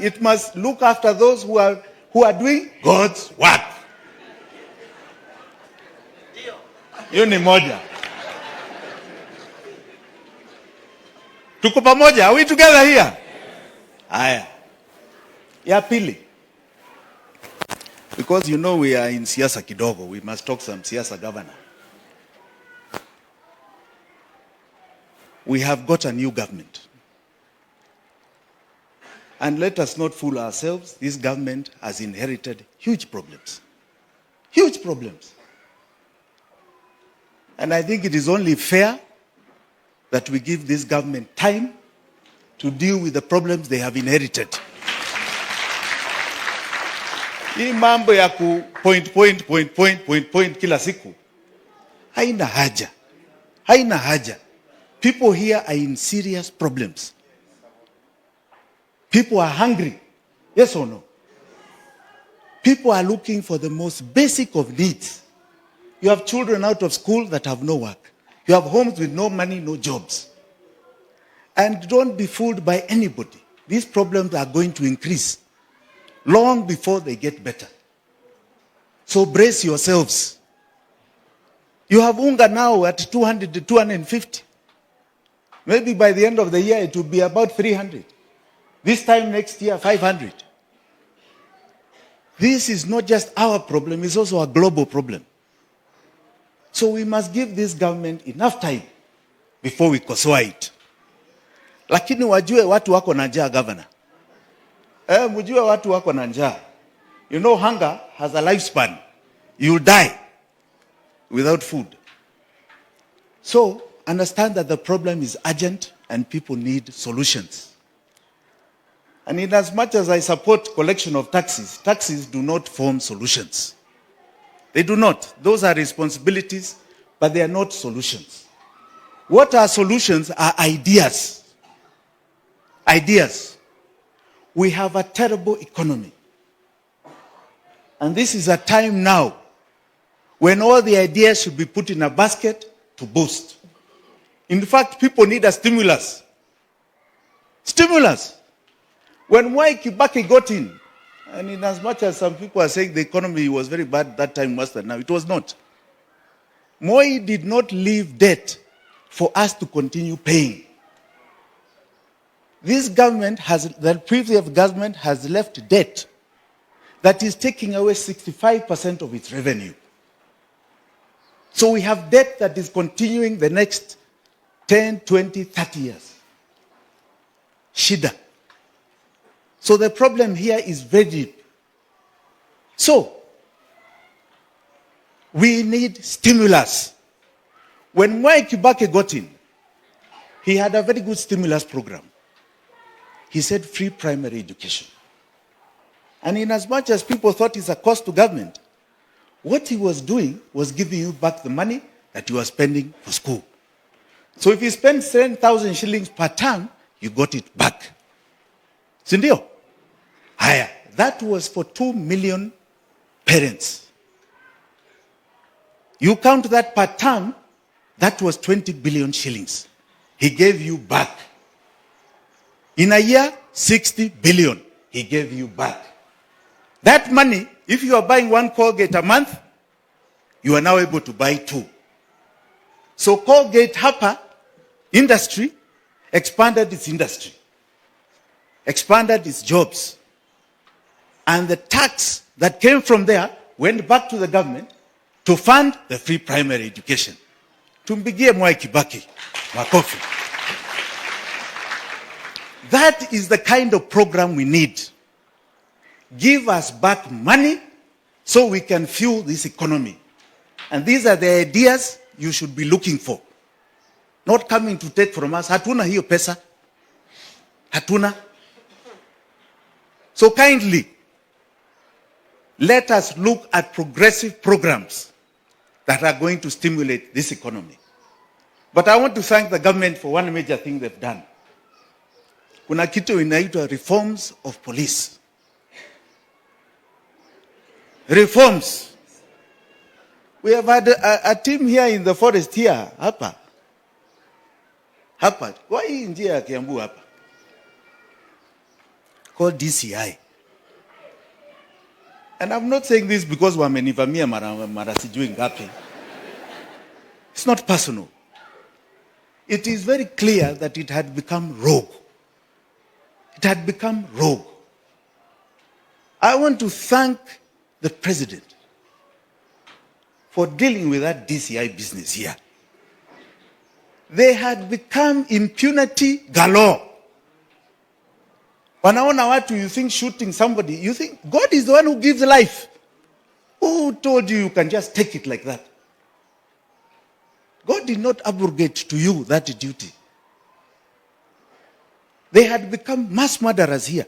it must look after those who are doing God's work. Hiyo ni moja. Tuko pamoja? Are we together here? Haya. Ya pili. Because you know we are in siasa kidogo, we must talk some siasa, governor. We have got a new government. And let us not fool ourselves, this government has inherited huge problems. Huge problems. And I think it is only fair that we give this government time to deal with the problems they have inherited. Hii mambo ya ku point kila siku haina haja. Haina haja. People here are in serious problems. People are hungry. Yes or no? People are looking for the most basic of needs. You have children out of school that have no work. You have homes with no money, no jobs. And don't be fooled by anybody. These problems are going to increase long before they get better. So brace yourselves. You have unga now at 200 to 250. Maybe by the end of the year it will be about 300. This time next year, 500. This is not just our problem, it's also a global problem. So we must give this government enough time before we kosoa it. Lakini wajue watu wako na njaa, governor. Mjue watu wako na njaa. You know, hunger has a lifespan. You die without food. So understand that the problem is urgent and people need solutions. And in as much as I support collection of taxes, taxes do not form solutions. They do not. Those are responsibilities, but they are not solutions. What are solutions are ideas. Ideas. We have a terrible economy. And this is a time now when all the ideas should be put in a basket to boost. In fact, people need a stimulus. Stimulus. When Kibaki got in, and in as much as some people are saying the economy was very bad that time worse than now, it was not. Moi did not leave debt for us to continue paying. This government the previous government has left debt that is taking away 65% of its revenue. So we have debt that is continuing the next 10, 20, 30 years. Shida. So the problem here is very deep. So, we need stimulus. When Mwai Kibaki got in, he had a very good stimulus program. He said free primary education. And in as much as people thought it's a cost to government, what he was doing was giving you back the money that you are spending for school. So if you spend 10,000 shillings per term, you got it back. Sindio? Haya, that was for 2 million parents. You count that per term, that was 20 billion shillings. He gave you back. In a year, 60 billion. He gave you back. That money, if you are buying one Colgate a month, you are now able to buy 2. So Colgate Hapa industry expanded its industry, expanded its jobs. And the tax that came from there went back to the government to fund the free primary education. Tumpigie Mwai Kibaki makofi. That is the kind of program we need. Give us back money so we can fuel this economy. And these are the ideas you should be looking for. Not coming to take from us. Hatuna hiyo pesa. Hatuna. So kindly, let us look at progressive programs that are going to stimulate this economy. But I want to thank the government for one major thing they've done. Kuna kitu inaitwa reforms of police. Reforms. We have had a team here in the forest here, hapa. Kwa hii njia ya Kiambu hapa. called DCI. And I'm not saying this because wamenivamia mara sijui ngapi. It's not personal. It is very clear that it had become rogue. It had become rogue. I want to thank the president for dealing with that DCI business here. They had become impunity galore. Wanaona watu, you think shooting somebody, you think God is the one who gives life. Who told you you can just take it like that? God did not abrogate to you that duty. They had become mass murderers here.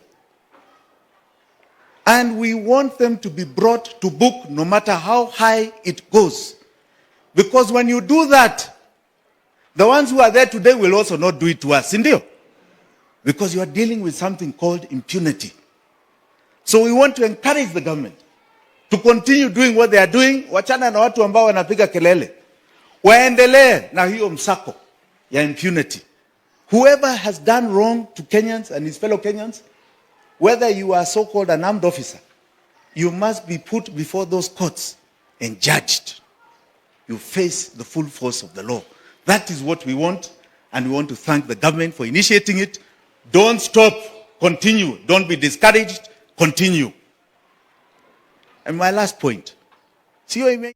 And we want them to be brought to book no matter how high it goes. Because when you do that, the ones who are there today will also not do it to us. Indio? Because you are dealing with something called impunity. So we want to encourage the government to continue doing what they are doing. Wachana na watu ambao wanapiga kelele. Waendelee na hiyo msako ya impunity. Whoever has done wrong to Kenyans and his fellow Kenyans, whether you are so-called an armed officer, you must be put before those courts and judged. You face the full force of the law. That is what we want, and we want to thank the government for initiating it. Don't stop. Continue. Don't be discouraged. Continue. And my last point. See what I mean?